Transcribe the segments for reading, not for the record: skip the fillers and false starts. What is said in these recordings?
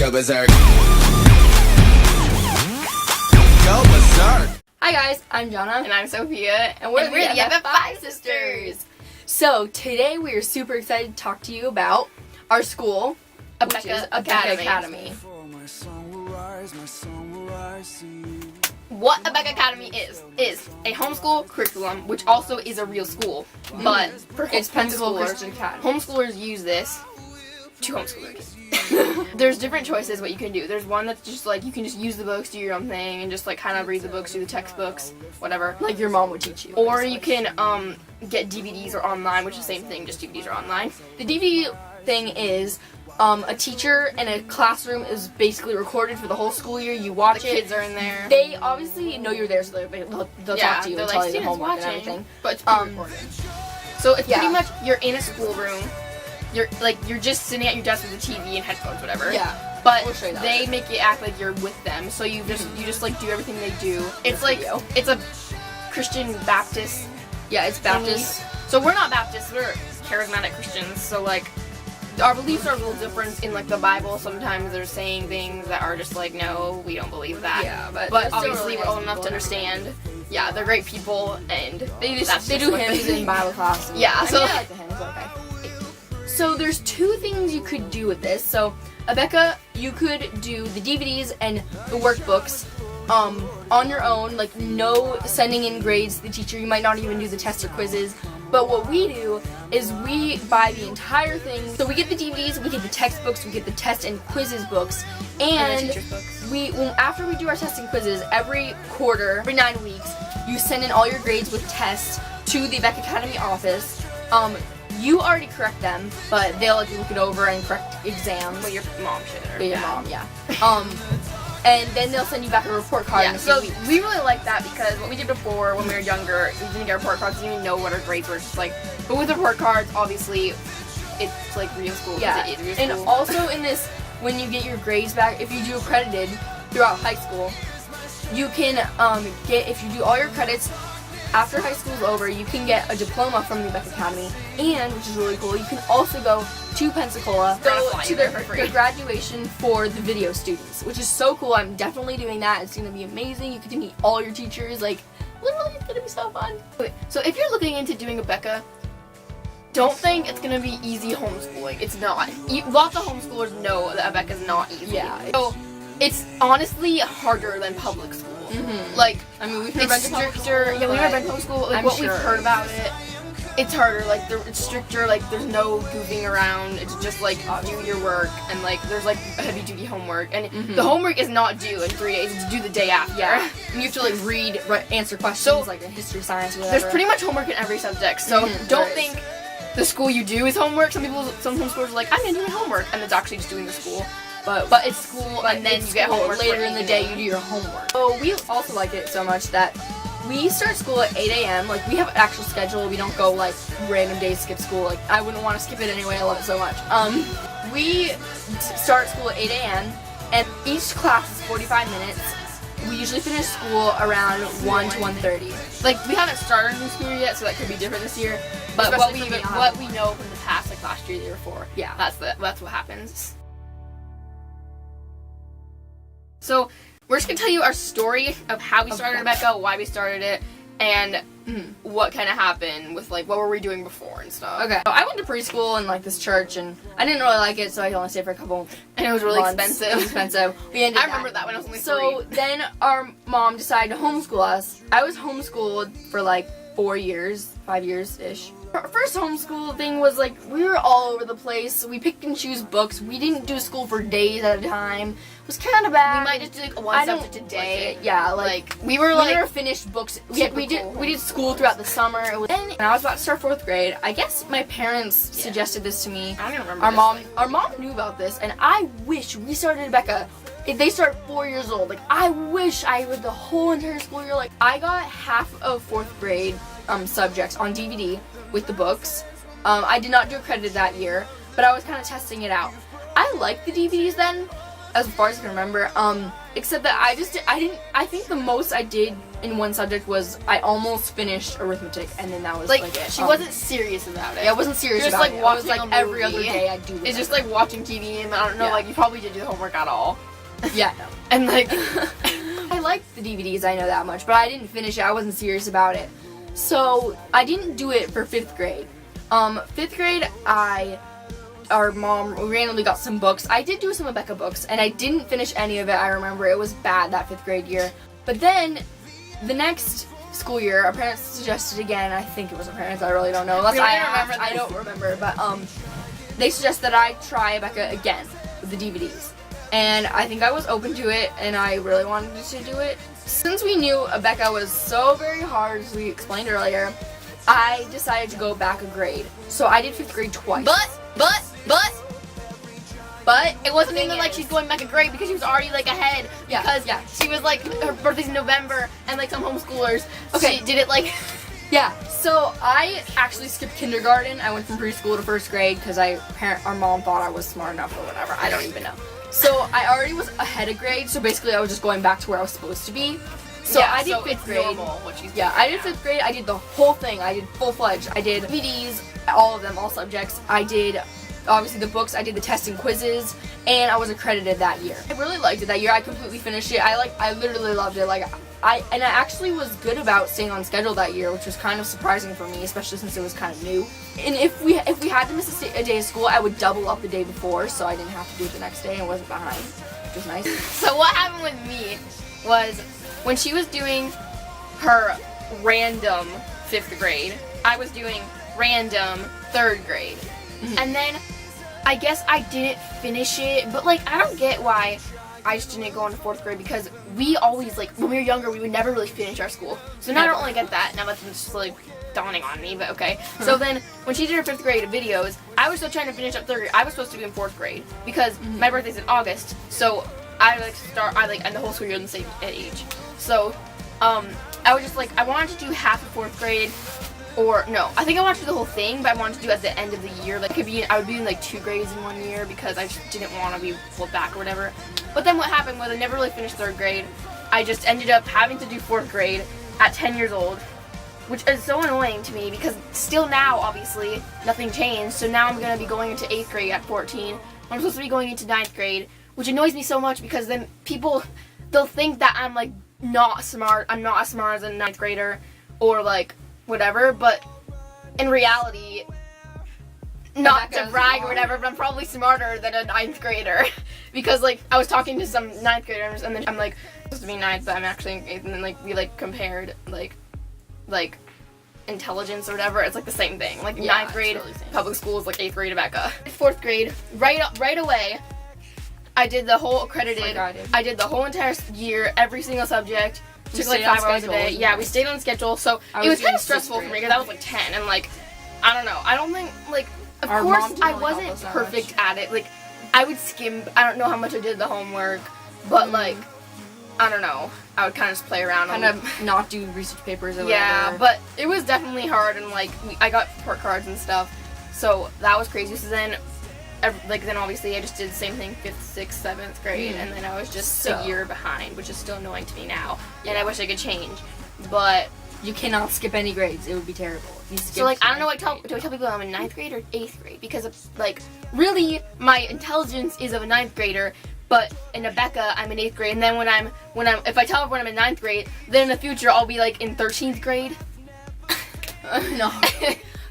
Go berserk. Go berserk. Hi guys, I'm Gianna. And I'm Sophia. And we're the FF5 Sisters. So today we are super excited to talk to you about our school, Abeka Academy. What Abeka Academy is a homeschool curriculum, which also is a real school, but for It's Pensacola homeschoolers, Christian Academy. homeschoolers use this to homeschool their kids. There's different choices what you can do. There's one that's just like you can just use the books, do your own thing, and just like kind of read the books, do the textbooks, whatever. Like your mom would teach you. Or you can get DVDs or online, which is the same thing, just DVDs or online. The DVD thing is a teacher in a classroom is basically recorded for the whole school year. You watch The it. kids are in there. They obviously know you're there, so they'll talk to you they're and like, tell you the "Students homework and watching," everything. but it's pre-recorded. So it's Yeah. pretty much you're in a schoolroom. You're just sitting at your desk with a TV and headphones, whatever. Yeah. But We'll show you that they later. make it act like you're with them. So you just like do everything they do. It's like video. it's a Christian Baptist. Yeah, it's Baptist. So we're not Baptists. We're charismatic Christians. So like our beliefs are a little different in like the Bible. Sometimes they're saying things that are just like, no, we don't believe that. Yeah, but but they're still obviously really we're old nice enough to people and understand. Yeah, they're great people, and They that's do what hymns in Bible class. And Yeah, I so- mean, I like the hymns. Okay. So there's two things you could do with this. So Abeka, you could do the DVDs and the workbooks on your own, like no sending in grades to the teacher. You might not even do the tests or quizzes. But what we do is we buy the entire thing. So we get the DVDs, we get the textbooks, we get the test and quizzes books, and the teacher's books. after we do our tests and quizzes every quarter, every 9 weeks, you send in all your grades with tests to the Abeka Academy office. You already correct them, but they'll like look it over and correct exams. Well, your mom should. Or Your dad. mom, yeah. And then they'll send you back a report card in Yeah, a few so weeks. we really like that because what we did before when we were younger, we didn't get report cards, we didn't even know what our grades were. Just like, but with report cards, obviously, it's like real school. 'cause Yeah, it is real and school. also in this, when you get your grades back, if you do accredited throughout high school, you can get, if you do all your credits after high school's over, you can get a diploma from the Abeka Academy, and which is really cool, you can also go to Pensacola, We're gonna go fly to you there for free. their graduation for the video students, which is so cool. I'm definitely doing that. It's gonna be amazing. You get to meet all your teachers. Like, literally, it's gonna be so fun. Okay, so if you're looking into doing Abeka, don't think it's gonna be easy homeschooling. It's not. Lots of homeschoolers know that Abeka is not easy. Yeah. So it's honestly harder than public school. Mhm. Like, I mean, we've never it's been to public stricter. school, Yeah, we've never but been to public school. Like I'm what sure we've heard about it, it's harder. Like it's stricter. Like there's no goofing around. It's just like do your work, and like there's like heavy duty homework, and the homework is not due in 3 days. It's due the day after. Yeah, and you have to like read, answer questions So, like in history, science, or whatever. There's pretty much homework in every subject. So Mhm, don't there is. think the school you do is homework. Some homeschoolers are like, I'm gonna do my homework, and it's actually just doing the school. But it's school, and then it's you get school. homework later for in the evening. day. You do your homework. So we also like it so much that we start school at 8 a.m. Like we have an actual schedule. We don't go like random days skip school. Like I wouldn't want to skip it anyway. I love it so much. We start school at 8 a.m. and each class is 45 minutes. We usually finish school around 1 to 1:30. Like we haven't started a new school year yet, so that could be different this year. But Especially for me, what we know from the past, like last year, the year before, Yeah. that's what happens. So we're just gonna tell you our story of how we started Abeka, why we started it, and what kind of happened with like what were we doing before and stuff. Okay. So I went to preschool in like this church, and I didn't really like it, so I only stayed for a couple. And it was really months. expensive. It was expensive. We ended I remember that when I was only So 3. then our mom decided to homeschool us. I was homeschooled for like 5 years-ish. Our first homeschool thing was like, we were all over the place. We picked and choose books. We didn't do school for days at a time. It was kind of bad. We might just do like I one don't subject a like day. it. Yeah, like we were we like never finished books. We typical. did school throughout the summer. It was, and I was about to start 4th grade. I guess my parents suggested this to me. I don't even remember. Our mom knew about this, and I wish we started Abeka. If they start 4 years old, like I wish I would the whole entire school year. Like I got half of 4th grade subjects on DVD with the books. I did not do accredited that year, but I was kind of testing it out. I liked the DVDs then, as far as I can remember. Except that I think the most I did in one subject was I almost finished arithmetic, and then that was like it. She wasn't serious about it. Yeah, I wasn't serious Just about like it. watching It was like a every movie. other day I'd do it. It's just like watching TV, and I don't know, Yeah. like you probably didn't do the homework at all. yeah, no. And like, I liked the DVDs, I know that much, but I didn't finish it. I wasn't serious about it. So I didn't do it for 5th grade. 5th grade, our mom randomly got some books. I did do some Abeka books, and I didn't finish any of it. I remember it was bad that 5th grade year. But then the next school year, our parents suggested again. I think it was our parents. I really don't know. Unless Really I remember asked, I this. don't remember. But they suggested that I try Abeka again with the DVDs. And I think I was open to it, and I really wanted to do it. Since we knew Abeka was so very hard, as we explained earlier, I decided to go back a grade. So I did 5th grade twice. But it wasn't thing even like is- she's going back a grade because she was already like ahead. Yeah, Because yeah. she was like, her birthday's in November, and like some homeschoolers, Okay. she did it like. Yeah, so I actually skipped kindergarten. I went from preschool to 1st grade because our mom thought I was smart enough or whatever. I don't even know. So I already was ahead of grade, so basically I was just going back to where I was supposed to be. So Yeah, I did so 5th it's grade. normal what she's Yeah, doing I did now. 5th grade. I did the whole thing. I did full-fledged. I did DVDs, all of them, all subjects. I did, obviously, the books. I did the tests and quizzes, and I was accredited that year. I really liked it that year. I completely finished it. I literally loved it. I actually was good about staying on schedule that year, which was kind of surprising for me, especially since it was kind of new. And if we had to miss a day of school, I would double up the day before, so I didn't have to do it the next day and wasn't behind, which was nice. So what happened with me was when she was doing her random 5th grade, I was doing random 3rd grade. And then I guess I didn't finish it, but like I don't get why I just didn't go into 4th grade because we always like when we were younger we would never really finish our school. So now I don't really get that. Now that's just like dawning on me, but okay. So then when she did her 5th grade videos, I was still trying to finish up 3rd grade. I was supposed to be in 4th grade because my birthday's in August. So I end the whole school year in the same age. So I was just like I wanted to do half of 4th grade. Or no, I think I wanted to do the whole thing, but I wanted to do it at the end of the year. Like I would be in like 2 grades in 1 year because I just didn't want to be pulled back or whatever. But then what happened was I never really finished 3rd grade. I just ended up having to do 4th grade at 10 years old, which is so annoying to me because still now, obviously, nothing changed. So now I'm going to be going into 8th grade at 14. I'm supposed to be going into 9th grade, which annoys me so much because then they'll think that I'm like not smart. I'm not as smart as a 9th grader or like whatever, but in reality, not to Rebecca's brag or smart. whatever, but I'm probably smarter than a 9th grader. Because like I was talking to some 9th graders and then I'm like supposed to be 9th, but I'm actually in 8th, and then like we like compared like intelligence or whatever. It's like the same thing. Like Yeah, 9th grade it's really the same. public school is like 8th grade Abeka. 4th grade, right away, I did the whole accredited. Like I did. I did the whole entire year, every single subject. We Took like stayed on 5 hours a schedule, day. wasn't Yeah, it? we stayed on schedule, so I it was was kind doing of stressful 6th for me grade. because I was like 10, and like I don't know. I don't think like of Our course mom didn't I really help wasn't us that perfect at it. Like I would skim. I don't know how much I did the homework, but like I don't know. I would kind of just play around. Kind and of not do research papers or yeah, whatever. but it was definitely hard, and like I got report cards and stuff, so that was crazy. So then, then obviously I just did the same thing 5th, 6th, 7th grade, and then I was just So- a year behind, which is still annoying to me now, and I wish I could change, but You cannot skip any grades. It would be terrible. If you so like skipped I don't know what ninth do I tell people I'm in 9th grade or 8th grade because of, like really my intelligence is of a 9th grader. But in Abeka, I'm in 8th grade, and then if I tell everyone I'm in 9th grade, then in the future I'll be like in 13th grade. No.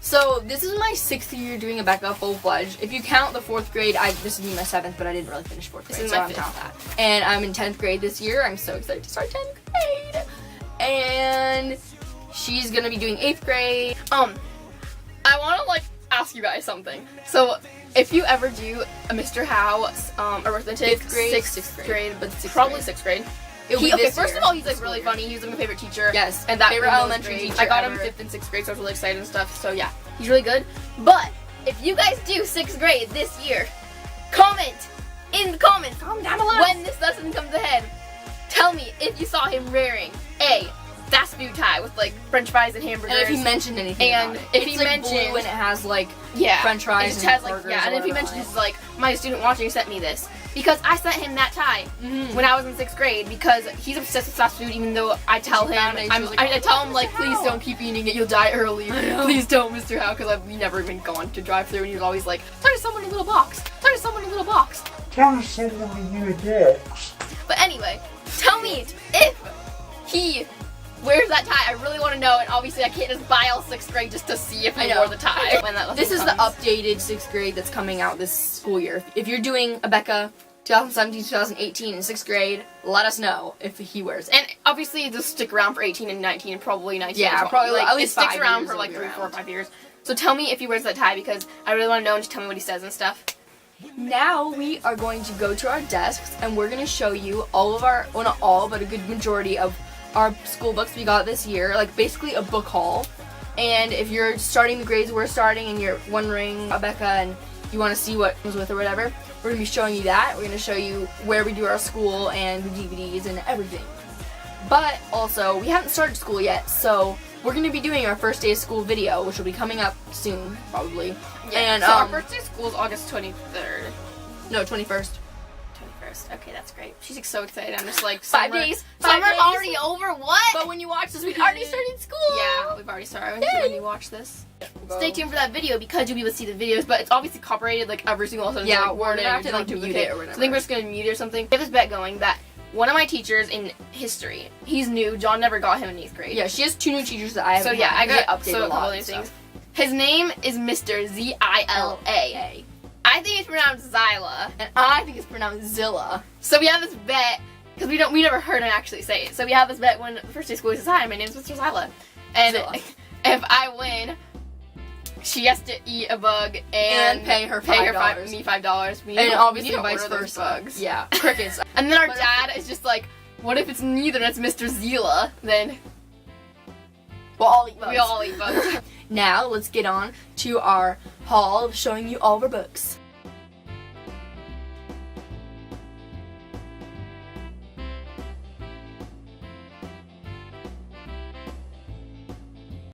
So this is my 6th year doing Abeka full-fledged. If you count the 4th grade, this would be my 7th, but I didn't really finish 4th grade, This is so my I don't 5th. count that. And I'm in 10th grade this year. I'm so excited to start 10th grade. And she's gonna be doing 8th grade. I want to like ask you guys something. So if you ever do a Mr. Howe arithmetic, 5th grade, 6th 6th grade, but Sixth probably grade. 6th grade. It'll be Okay, this first year, of all, he's this like really school funny. He's like my favorite teacher. Yes, and that favorite in those elementary grades. teacher I got him ever. 5th and 6th grade, so I was really excited and stuff. So yeah, he's really good. But if you guys do 6th grade this year, comment in the comments down below. when this lesson comes ahead. Tell me if you saw him wearing a fast food tie with like French fries and hamburgers. And if he mentioned anything And about it. if It's he like mentioned- blue and it has like yeah, French fries it just and has like burgers yeah, or and if he whatever on mentions it. like my student watching sent me this, because I sent him that tie when I was in 6th grade because he's obsessed with fast food. Even though I tell him, I tell him like, please don't keep eating it, you'll die early. Please don't, Mr. Howe, because we never even gone to drive-through, and he was always like, there's someone in a little box. There's someone in a little box. There's someone in your box. But anyway, tell me if he wears that tie. I really want to know, and obviously I can't just buy all 6th grade just to see if he wore the tie. When that This is the updated 6th grade that's coming out this school year. If you're doing Abeka 2017-2018 in 6th grade, let us know if he wears it. And obviously they'll stick around for 18 and 19 and probably 19. Yeah, probably like, at least it sticks 5 around years for like it'll be 3, 4, around. 5 years. So tell me if he wears that tie because I really want to know and just tell me what he says and stuff. Now we are going to go to our desks and we're going to show you all of our, well not all, but a good majority of our school books we got this year, like basically a book haul. And if you're starting the grades we're starting and you're wondering Abeka and you want to see what comes with or whatever, we're going to be showing you that. We're going to show you where we do our school and the DVDs and everything. But also, we haven't started school yet, so we're going to be doing our first day of school video, which will be coming up soon, probably. Yeah, And so our first day of school is August 23rd. No, 21st. 21st. Okay, that's great. She's so excited. I'm just like, 5 days. 5 Summer's days. already over. What? But when you watch this, we already started school. Yeah, we've already started Yay. when you watch this. Stay tuned for that video because you'll be able to see the videos, but it's obviously copyrighted like every single episode. Yeah, like, we're gonna have warning, to like don't mute duplicate. it or whatever. So I think we're just gonna mute it or something. We have this bet going that one of my teachers in history, he's new. John never got him in 8th grade. Yeah, she has 2 new teachers that I haven't So yeah, I got updated so a lot of of these stuff. things. His name is Mr. Zila. I think it's pronounced Zyla. And I think it's pronounced Zilla. So we have this bet because we never heard him actually say it. So we have this bet when the first day of school he says, "Hi, my name's Mr. Zyla," and Zilla. if I win, she has to eat a bug and pay her me $5. And obviously we vice order those versa. bugs. Yeah, crickets. And then our But- dad is just like, "What if it's neither? And it's Mr. Zila?" Then We'll all eat bugs. we all eat bugs. Now let's get on to our haul of showing you all of our books.